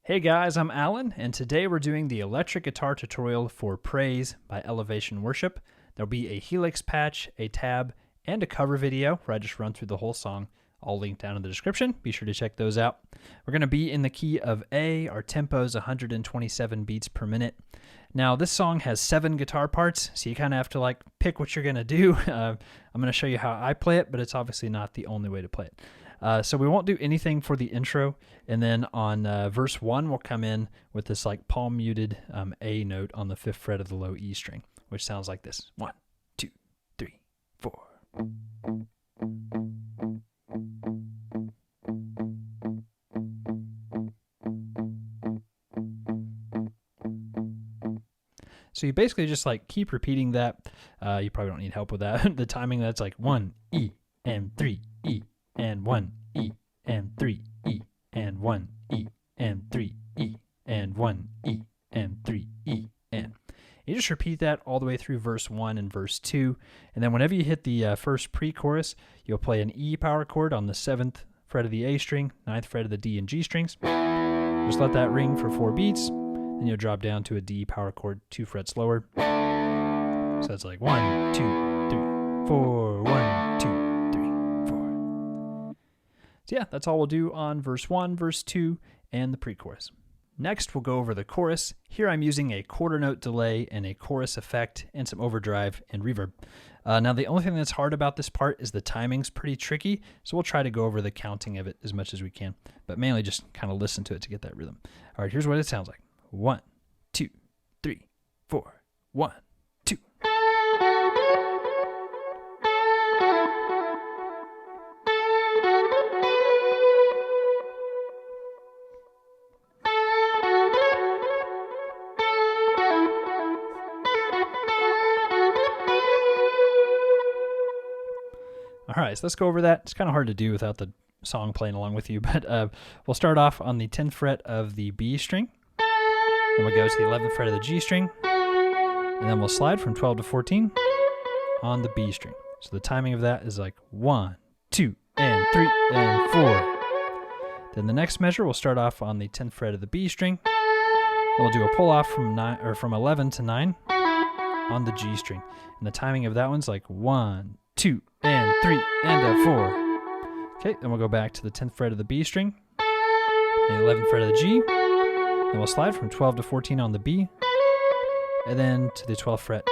Hey guys, I'm Alan, and today we're doing the electric guitar tutorial for Praise by Elevation Worship. There'll be a HELIX patch, a tab, and a cover video where I just run through the whole song, all linked down in the description. Be sure to check those out. We're going to be in the key of A. Our tempo is 127 beats per minute. Now, this song has 7 guitar parts, so you kind of have to pick what you're going to do. I'm going to show you how I play it, but it's obviously not the only way to play it. So we won't do anything for the intro, and then on verse 1 we'll come in with this palm muted A note on the 5th fret of the low E string, which sounds like this. 1, 2, 3, 4. So you basically just keep repeating that. You probably don't need help with that. The timing, that's 1 E and 3 E and 1 E and 3 E and 1 E and 3 E and 1 E and 3 E and. You just repeat that all the way through verse 1 and verse 2, and then whenever you hit the first pre-chorus, you'll play an E power chord on the 7th fret of the A string, 9th fret of the D and G strings. Just let that ring for 4 beats, then you'll drop down to a D power chord 2 frets lower. So that's 1, 2, 3, 4, 1, 2, 3, 4. So yeah, that's all we'll do on verse 1, verse 2, and the pre-chorus. Next, we'll go over the chorus. Here I'm using a quarter note delay and a chorus effect and some overdrive and reverb. Now, the only thing that's hard about this part is the timing's pretty tricky, so we'll try to go over the counting of it as much as we can, but mainly just kind of listen to it to get that rhythm. All right, here's what it sounds like. 1, 2, 3, 4, 1, 2. All right, so let's go over that. It's kind of hard to do without the song playing along with you, but we'll start off on the 10th fret of the B string. Then we'll go to the 11th fret of the G string, and then we'll slide from 12 to 14 on the B string. So the timing of that is 1, 2, and 3, and 4. Then the next measure, we'll start off on the 10th fret of the B string. Then we'll do a pull off from 11 to 9 on the G string. And the timing of that one's 1, 2, and 3, and a 4. Okay, then we'll go back to the 10th fret of the B string, the 11th fret of the G, then we'll slide from 12 to 14 on the B, and then to the 12th fret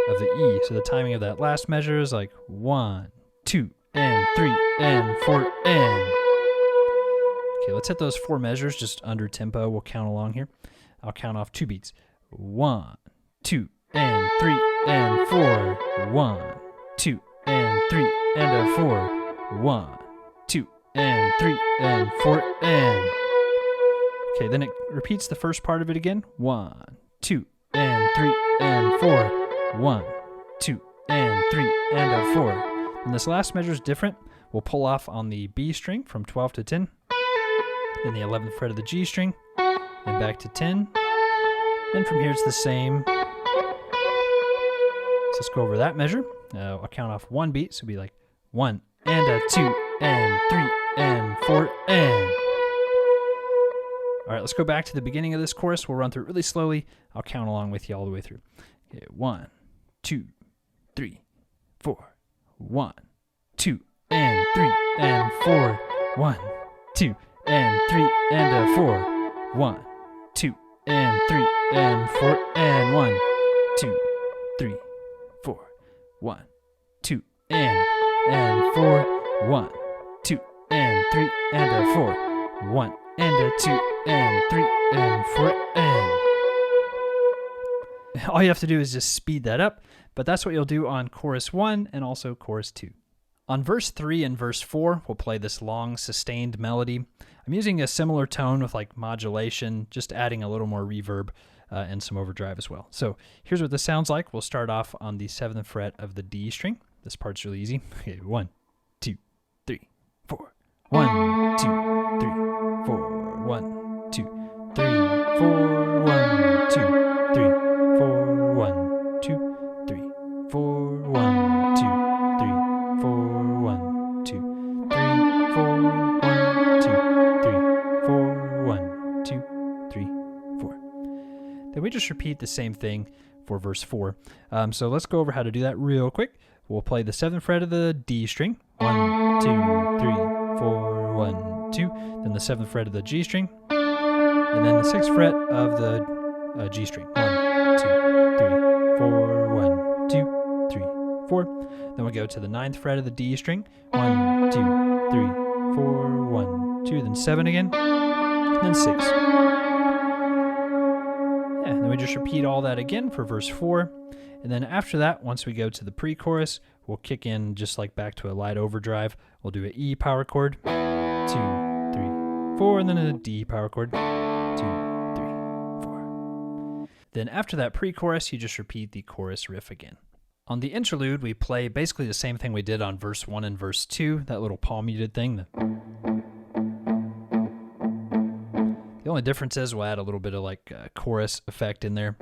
of the E. So the timing of that last measure is 1, 2, and 3, and 4, and. Okay, let's hit those 4 measures just under tempo. We'll count along here. I'll count off 2 beats. 1, 2, and 3, and 4. 1, 2, and 3, and a 4. 1, 2, and 3, and 4, and. Okay, then it repeats the first part of it again. 1, 2, and 3, and 4. 1, 2, and 3, and a 4. And this last measure is different. We'll pull off on the B string from 12 to 10, then the 11th fret of the G string, then back to 10. Then from here it's the same. So let's go over that measure. I'll count off 1 beat, so it'll be 1, and a 2, and 3, and 4, and. All right, let's go back to the beginning of this chorus. We'll run through it really slowly. I'll count along with you all the way through. Okay, 1, 2, 3, 4. 1, 2, and 3, and 4. 1, 2, and 3, and a 4. 1, 2, and 3, and 4, and 1, 2, 3, 4. 1, 2, and 4. 1, 2, and 3, and a 4. 1, and a 2, and 3, and 4, and. All you have to do is just speed that up, but that's what you'll do on chorus 1 and also chorus 2. On verse 3 and verse 4, we'll play this long sustained melody. I'm using a similar tone with modulation, just adding a little more reverb and some overdrive as well. So here's what this sounds like. We'll start off on the 7th fret of the D string. This part's really easy. Okay, 1, 2, 3, 4. 1, 2, 3, 4. 1, 2, 3, 4. 1, 2, 3, 4. 1, 2, 3, 4. 1, 2, 3, 4. 1, 2, 3, 4. 1, 2, 3, 4. 1, 2, Then we just repeat the same thing for verse 4. So let's go over how to do that real quick. We'll play the 7th fret of the D string. 1, 2, 3, 4, 1, 2. Then the 7th fret of the G string. And then the 6th fret of the G string. 1, 2, 3, 4, 1, 2, 3, 4. Then we go to the 9th fret of the D string. 1, 2, 3, 4, 1, 2. Then 7 again. And then 6. Yeah, and then we just repeat all that again for verse 4. And then after that, once we go to the pre-chorus, we'll kick in just like back to a light overdrive. We'll do an E power chord, 2, 3, 4, and then a D power chord, 2, 3, 4. Then after that pre-chorus, you just repeat the chorus riff again. On the interlude, we play basically the same thing we did on verse 1 and verse 2, that little palm muted thing. The only difference is we'll add a little bit of like chorus effect in there.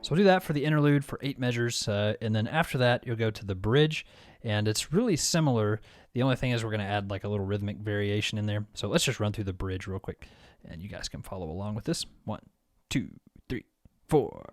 So we'll do that for the interlude for 8 measures, and then after that you'll go to the bridge, and it's really similar. The only thing is we're going to add like a little rhythmic variation in there. So let's just run through the bridge real quick, and you guys can follow along with this. 1, 2, 3, 4.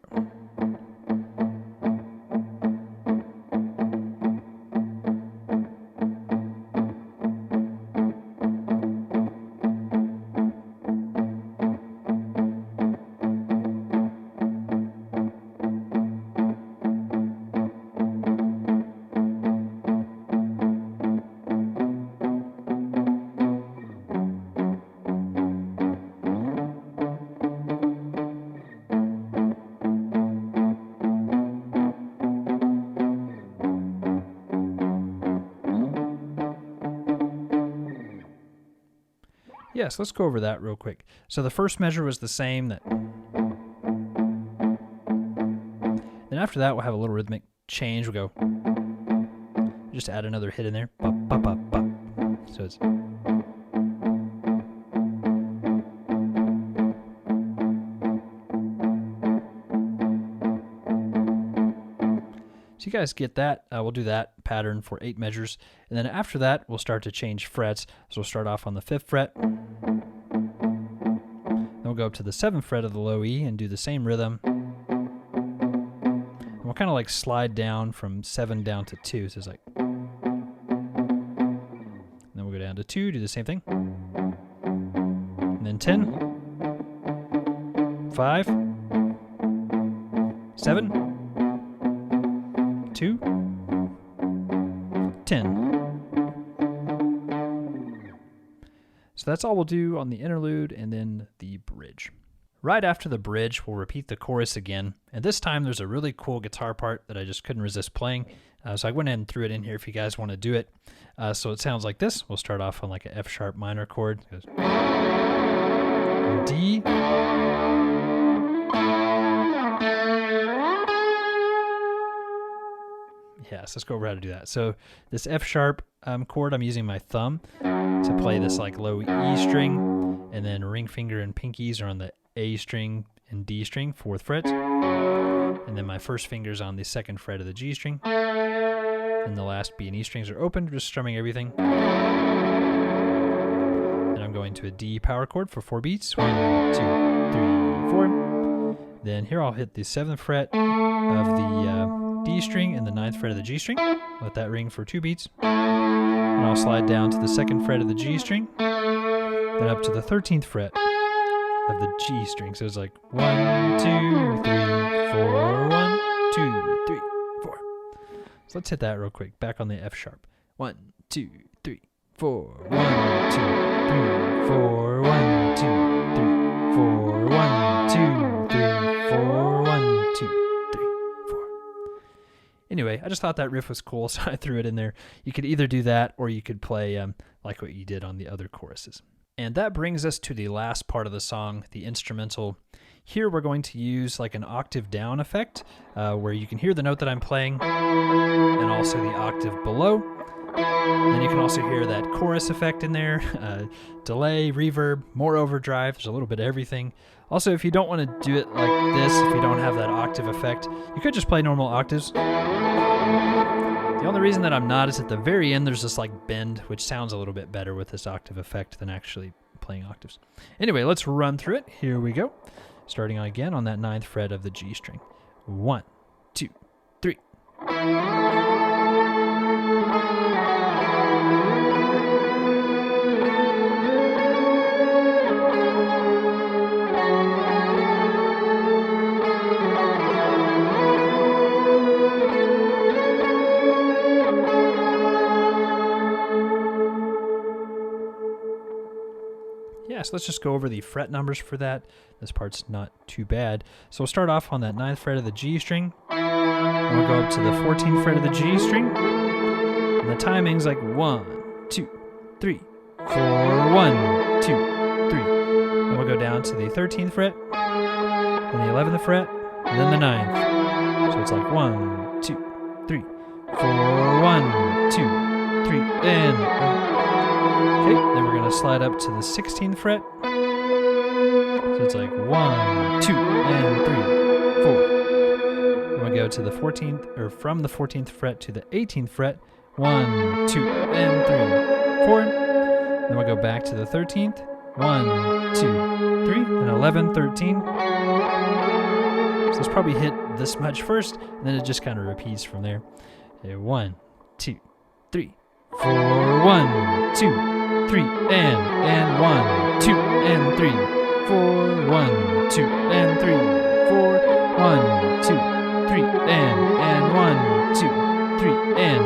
Yes, let's go over that real quick. So the first measure was the same. Then after that, we'll have a little rhythmic change. We'll go, just add another hit in there. Ba, ba, ba, ba. So it's. So you guys get that. We'll do that pattern for 8 measures. And then after that, we'll start to change frets. So we'll start off on the 5th fret. Then we'll go up to the 7th fret of the low E and do the same rhythm. And we'll kind of like slide down from 7 down to 2. So it's like. And then we'll go down to 2, do the same thing. And then 10, 5, 7, 2, 10. So that's all we'll do on the interlude and then the bridge. Right after the bridge, we'll repeat the chorus again. And this time there's a really cool guitar part that I just couldn't resist playing. So I went ahead and threw it in here if you guys want to do it. So it sounds like this. We'll start off on like an F sharp minor chord. It goes D. Yes, let's go over how to do that. So this F sharp chord, I'm using my thumb to play this like low E string, and then ring finger and pinkies are on the A string and D string, 4th fret, and then my first finger's on the 2nd fret of the G string, and the last B and E strings are open, just strumming everything. And I'm going to a D power chord for 4 beats, 1, 2, 3, 4. Then here I'll hit the 7th fret of the D string and the 9th fret of the G string. Let that ring for 2 beats. And I'll slide down to the 2nd fret of the G string, then up to the 13th fret of the G string. So it's like 1, 2, 3, 4, 1, 2, 3, 4. So let's hit that real quick. Back on the F sharp. 1, 2, 3, 4, 1, 2, 3, 4, 1, 2, 3, 4, 1, 2, 3, 4, 1, 2. Anyway, I just thought that riff was cool, so I threw it in there. You could either do that, or you could play like what you did on the other choruses. And that brings us to the last part of the song, the instrumental. Here we're going to use like an octave down effect, where you can hear the note that I'm playing, and also the octave below. And then you can also hear that chorus effect in there, delay, reverb, more overdrive. There's a little bit of everything. Also, if you don't want to do it like this, if you don't have that octave effect, you could just play normal octaves. The only reason that I'm not is at the very end there's this like bend, which sounds a little bit better with this octave effect than actually playing octaves. Anyway, let's run through it. Here we go. Starting again on that 9th fret of the G string. 1, 2, 3. Yeah, so let's just go over the fret numbers for that. This part's not too bad. So we'll start off on that 9th fret of the G string. And we'll go up to the 14th fret of the G string. And the timing's like 1, 2, 3, 4, 1, 2, 3. Then we'll go down to the 13th fret, and the 11th fret, and then the 9th. So it's like 1, 2, 3, 4, 1, 2, 3, and okay, then we're going to slide up to the 16th fret. So it's like 1, 2, and 3, 4. Then we'll go to the 14th, or from the 14th fret to the 18th fret. 1, 2, and 3, 4. Then we'll go back to the 13th. 1, 2, 3, and 11, 13. So let's probably hit this much first, and then it just kind of repeats from there. Okay, 1, 2, 3, 4, 1, 2, 3, and 1, 2, and 3, 4, 1, 2, and 3, 4, 1, 2, 3, and 1, 2, 3, and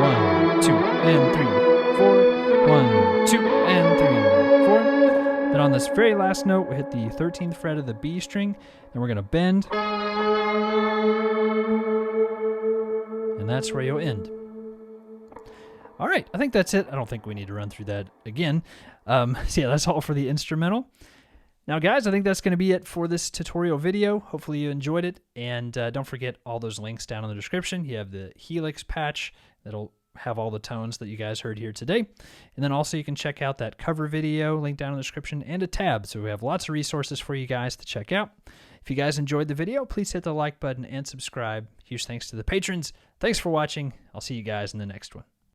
1, 2, and 3, 4, 1, 2, and 3, 4. Then on this very last note, we hit the 13th fret of the B string, then we're going to bend, and that's where you'll end. All right, I think that's it. I don't think we need to run through that again. So yeah, that's all for the instrumental. Now, guys, I think that's going to be it for this tutorial video. Hopefully you enjoyed it, and don't forget all those links down in the description. You have the HELIX patch that'll have all the tones that you guys heard here today. And then also you can check out that cover video linked down in the description and a tab. So we have lots of resources for you guys to check out. If you guys enjoyed the video, please hit the like button and subscribe. Huge thanks to the patrons. Thanks for watching. I'll see you guys in the next one.